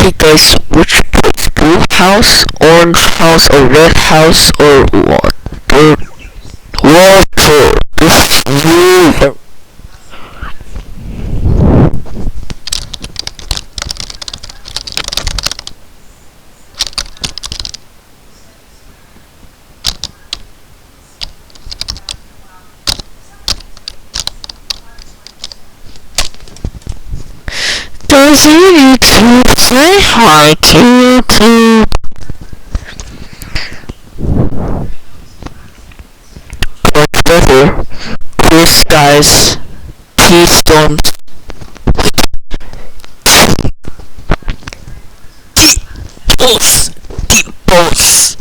Hey guys, which place? Blue house, orange house, or red house, or what? Water. This is you. Does YouTube say hi to YouTube? Much better. Blue skies, tea storms, deep pulse, deep pulse.